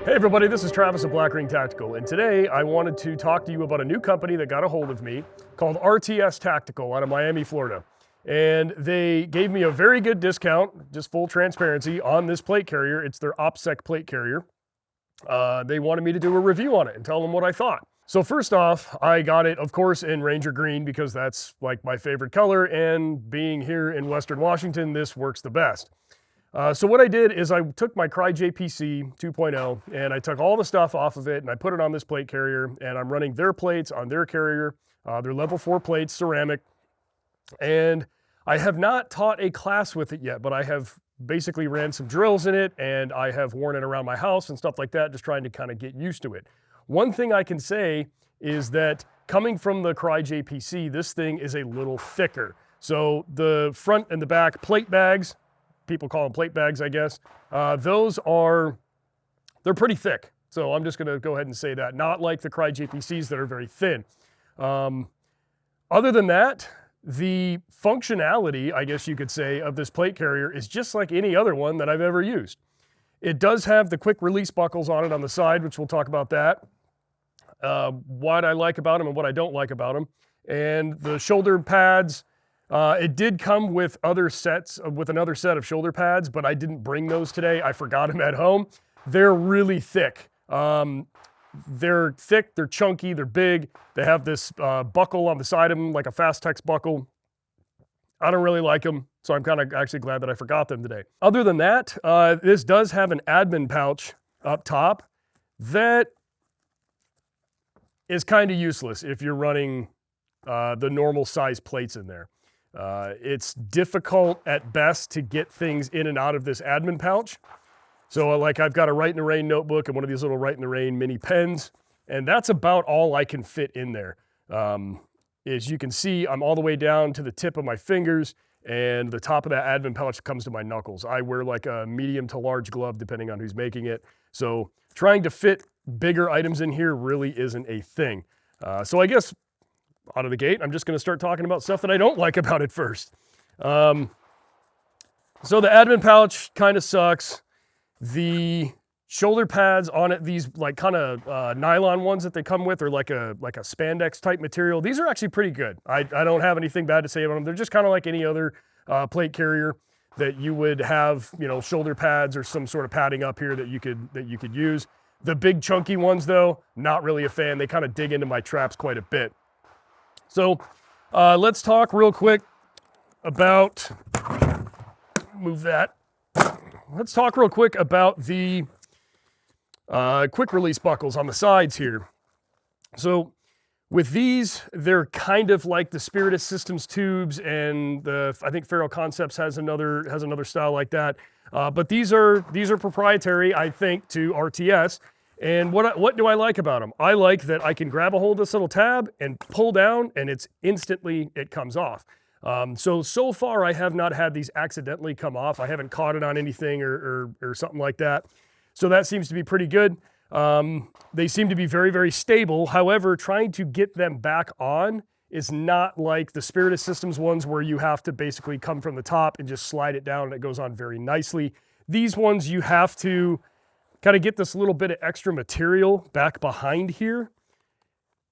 Hey everybody, this is Travis of RTS Tactical, and today I wanted to talk to you about a new company that got a hold of me called RTS Tactical out of Miami, Florida. And they gave me a very good discount, just full transparency, on this plate carrier. It's their OPSEC plate carrier. They wanted me to do a review on it and tell them what I thought. So first off, I got it, of course, in Ranger Green because that's like my favorite color, and being here in Western Washington, this works the best. So what I did is I took my CryJPC 2.0 and I took all the stuff off of it and I put it on this plate carrier, and I'm running their plates on their carrier. They're level 4 plates, ceramic. And I have not taught a class with it yet, but I have basically ran some drills in it and I have worn it around my house and stuff like that, just trying to kind of get used to it. One thing I can say is that coming from the CryJPC, this thing is a little thicker. So the front and the back plate bags, people call them plate bags, I guess. They're pretty thick. So I'm just gonna go ahead and say that. Not like the CryJPCs that are very thin. Other than that, the functionality, I guess you could say, of this plate carrier is just like any other one that I've ever used. It does have the quick release buckles on it on the side, which we'll talk about that. What I like about them and what I don't like about them. And the shoulder pads, it did come with another set of shoulder pads, but I didn't bring those today. I forgot them at home. They're really thick. They're thick, they're chunky, they're big. They have this buckle on the side of them, like a Fastex buckle. I don't really like them, so I'm kind of actually glad that I forgot them today. Other than that, this does have an admin pouch up top that is kind of useless if you're running the normal size plates in there. It's difficult at best to get things in and out of this admin pouch. So like I've got a Write in the Rain notebook and one of these little Write in the Rain mini pens, and that's about all I can fit in there. As you can see, I'm all the way down to the tip of my fingers, and the top of that admin pouch comes to my knuckles. I wear like a medium to large glove depending on who's making it. So trying to fit bigger items in here really isn't a thing. So I guess out of the gate, I'm just going to start talking about stuff that I don't like about it first. So the admin pouch kind of sucks. The shoulder pads on it, these like kind of nylon ones that they come with, are like a spandex type material. These are actually pretty good. I don't have anything bad to say about them. They're just kind of like any other plate carrier that you would have, you know, shoulder pads or some sort of padding up here that you could use. The big chunky ones though, not really a fan. They kind of dig into my traps quite a bit. So let's talk real quick about, move that. Let's talk real quick about the quick release buckles on the sides here. So with these, they're kind of like the Spirit Systems tubes, and I think Feral Concepts has another style like that. But these are proprietary, I think, to RTS. And what do I like about them? I like that I can grab a hold of this little tab and pull down, and it comes off. So far I have not had these accidentally come off. I haven't caught it on anything or something like that. So that seems to be pretty good. They seem to be very, very stable. However, trying to get them back on is not like the Spirit Systems ones where you have to basically come from the top and just slide it down and it goes on very nicely. These ones you have to kind of get this little bit of extra material back behind here,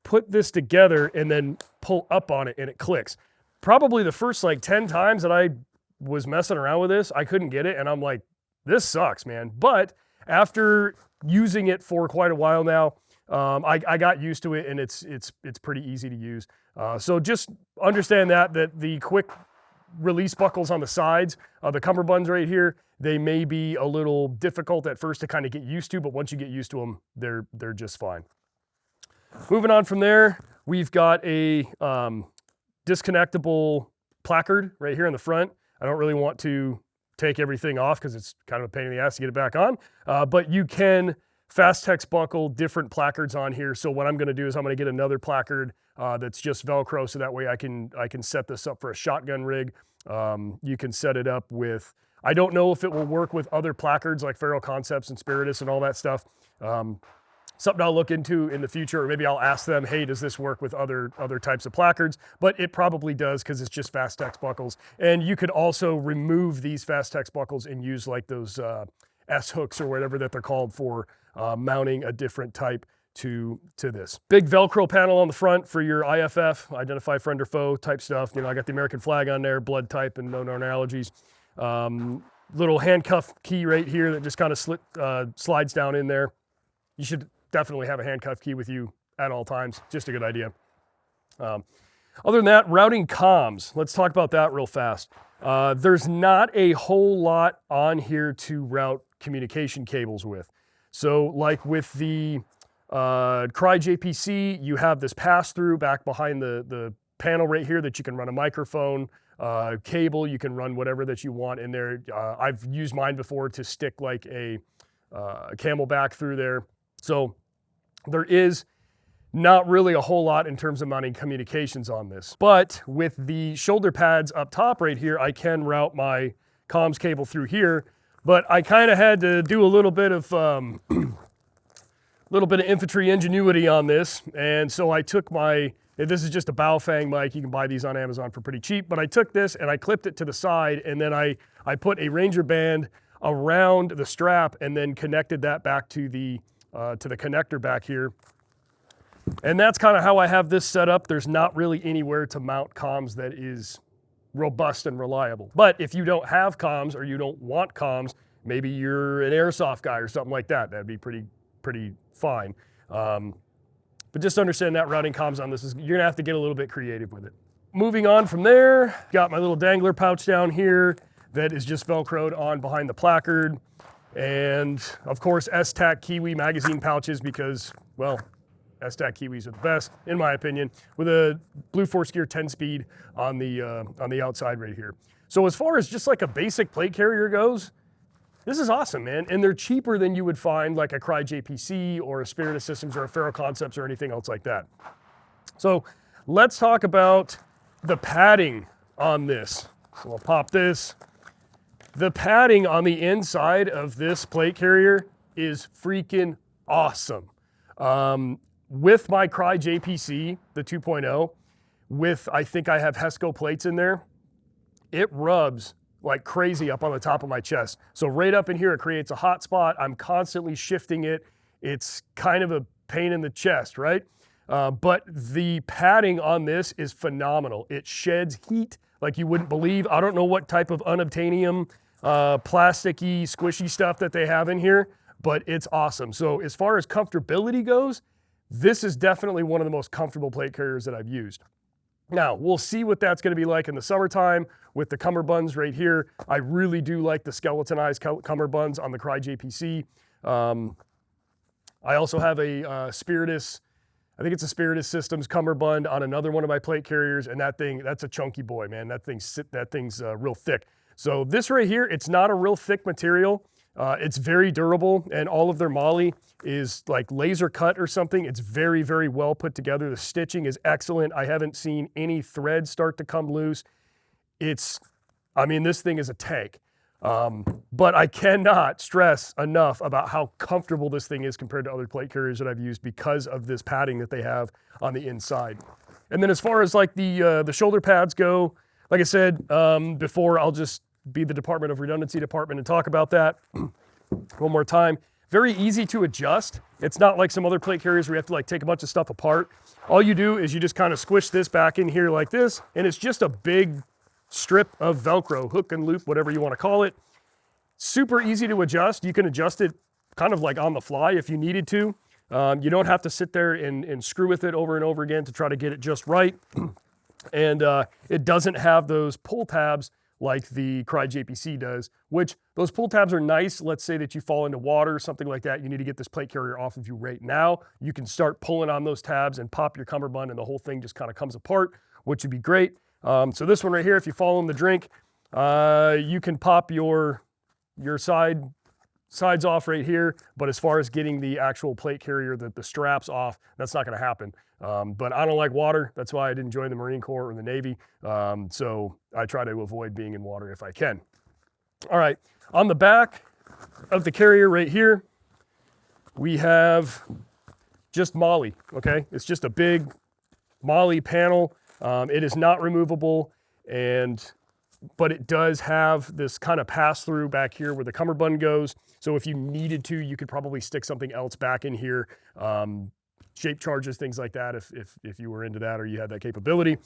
put this together, and then pull up on it and it clicks. Probably the first like 10 times that I was messing around with this, I couldn't get it, and I'm like, this sucks, man. But after using it for quite a while now, I got used to it, and it's pretty easy to use. So just understand that the quick release buckles on the sides, the cummerbunds right here, they may be a little difficult at first to kind of get used to, but once you get used to them, they're just fine. Moving on from there, we've got a disconnectable placard right here in the front. I don't really want to take everything off because it's kind of a pain in the ass to get it back on, but you can Fastex buckle different placards on here. So what I'm going to do is I'm going to get another placard that's just Velcro, so that way I can set this up for a shotgun rig. You can set it up with, I don't know if it will work with other placards like Feral Concepts and Spiritus and all that stuff. Something I'll look into in the future, or maybe I'll ask them, hey, does this work with other types of placards? But it probably does because it's just Fastex buckles. And you could also remove these Fastex buckles and use like those S-hooks or whatever that they're called for mounting a different type to this. Big Velcro panel on the front for your IFF, identify friend or foe type stuff. You know, I got the American flag on there, blood type and no known allergies. Little handcuff key right here that just kind of slides down in there. You should definitely have a handcuff key with you at all times. Just a good idea. Other than that, routing comms. Let's talk about that real fast. There's not a whole lot on here to route communication cables with. So like with the CryJPC, you have this pass-through back behind the panel right here that you can run a microphone, cable, you can run whatever that you want in there. I've used mine before to stick like a Camelback through there. So there is not really a whole lot in terms of mounting communications on this. But with the shoulder pads up top right here, I can route my comms cable through here. But I kind of had to do a little bit of infantry ingenuity on this. And so I took this is just a Baofeng mic. You can buy these on Amazon for pretty cheap. But I took this and I clipped it to the side, and then I put a Ranger band around the strap and then connected that back to the connector back here. And that's kind of how I have this set up. There's not really anywhere to mount comms that is robust and reliable. But if you don't have comms or you don't want comms, maybe you're an airsoft guy or something like that, that'd be pretty fine. But just understand that routing comms on this you're gonna have to get a little bit creative with it. Moving on from there, got my little dangler pouch down here that is just Velcroed on behind the placard. And of course, STAC Kiwi magazine pouches because, well, STAC Kiwis are the best, in my opinion, with a Blue Force Gear 10-speed on the outside right here. So as far as just like a basic plate carrier goes, this is awesome, man. And they're cheaper than you would find like a CryJPC or a Spiritus Systems or a Ferro Concepts or anything else like that. So let's talk about the padding on this. So I'll pop this. The padding on the inside of this plate carrier is freaking awesome. With my CryJPC, the 2.0, I think I have Hesco plates in there, it rubs like crazy up on the top of my chest. So right up in here, it creates a hot spot. I'm constantly shifting it. It's kind of a pain in the chest, right? But the padding on this is phenomenal. It sheds heat like you wouldn't believe. I don't know what type of unobtainium, plasticky, squishy stuff that they have in here, but it's awesome. So as far as comfortability goes, this is definitely one of the most comfortable plate carriers that I've used. Now, we'll see what that's gonna be like in the summertime with the cummerbunds right here. I really do like the skeletonized cummerbunds on the CryJPC. I also have a Spiritus, I think it's a Spiritus Systems cummerbund on another one of my plate carriers, and that's a chunky boy, man. That thing's real thick. So this right here, it's not a real thick material. It's very durable, and all of their moly is like laser cut or something. It's very, very well put together. The stitching is excellent. I haven't seen any threads start to come loose. I mean, this thing is a tank. But I cannot stress enough about how comfortable this thing is compared to other plate carriers that I've used because of this padding that they have on the inside. And then as far as like the shoulder pads go, like I said before, I'll just be the Department of Redundancy department and talk about that one more time. Very easy to adjust. It's not like some other plate carriers where you have to like take a bunch of stuff apart. All you do is you just kind of squish this back in here like this, and it's just a big strip of Velcro, hook and loop, whatever you want to call it. Super easy to adjust. You can adjust it kind of like on the fly if you needed to. You don't have to sit there and screw with it over and over again to try to get it just right. And it doesn't have those pull tabs like the CryJPC does, which those pull tabs are nice. Let's say that you fall into water or something like that. You need to get this plate carrier off of you right now. You can start pulling on those tabs and pop your cummerbund and the whole thing just kind of comes apart, which would be great. So this one right here, if you fall in the drink, you can pop your sides off right here. But as far as getting the actual plate carrier, the straps off, that's not gonna happen. But I don't like water. That's why I didn't join the Marine Corps or the Navy. So I try to avoid being in water if I can. All right, on the back of the carrier right here, we have just moly, okay? It's just a big moly panel. It is not removable, and but it does have this kind of pass through back here where the cummerbund goes. So if you needed to, you could probably stick something else back in here. Shape charges, things like that, if you were into that or you had that capability.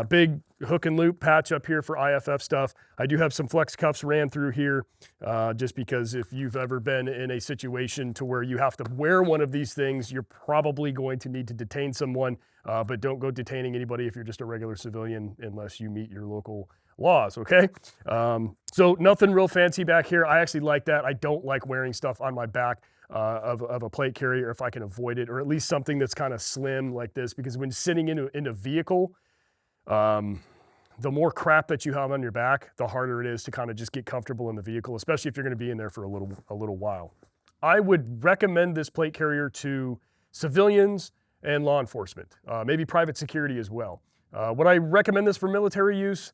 Big hook and loop patch up here for IFF stuff. I do have some flex cuffs ran through here, just because if you've ever been in a situation to where you have to wear one of these things, you're probably going to need to detain someone, but don't go detaining anybody if you're just a regular civilian unless you meet your local laws, okay? So nothing real fancy back here. I actually like that. I don't like wearing stuff on my back of a plate carrier if I can avoid it, or at least something that's kind of slim like this, because when sitting in a vehicle, the more crap that you have on your back, the harder it is to kind of just get comfortable in the vehicle, especially if you're going to be in there for a little while. I would recommend this plate carrier to civilians and law enforcement, maybe private security as well. Would I recommend this for military use?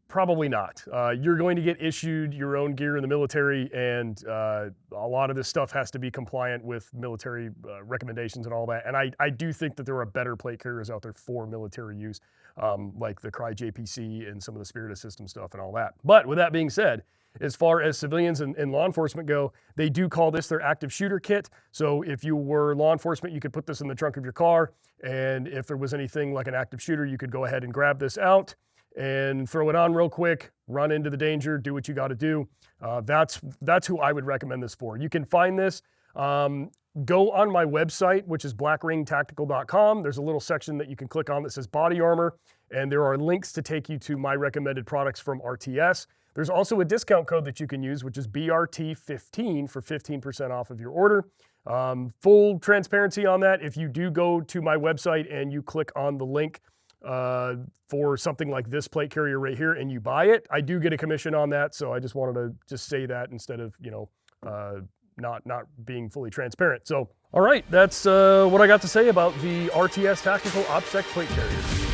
Probably not. You're going to get issued your own gear in the military, and a lot of this stuff has to be compliant with military recommendations and all that. And I do think that there are better plate carriers out there for military use, like the Cry JPC and some of the Spirit System stuff and all that. But with that being said, as far as civilians and law enforcement go, they do call this their active shooter kit. So if you were law enforcement, you could put this in the trunk of your car. And if there was anything like an active shooter, you could go ahead and grab this out and throw it on real quick, run into the danger, do what you got to do. That's who I would recommend this for. You can find this. Go on my website, which is blackringtactical.com. There's a little section that you can click on that says body armor, and there are links to take you to my recommended products from RTS. There's also a discount code that you can use, which is BRT15 for 15% off of your order. Full transparency on that, if you do go to my website and you click on the link for something like this plate carrier right here and you buy it, I do get a commission on that. So I just wanted to just say that instead of, not being fully transparent. So, all right, that's what I got to say about the RTS Tactical OPSEC plate carrier.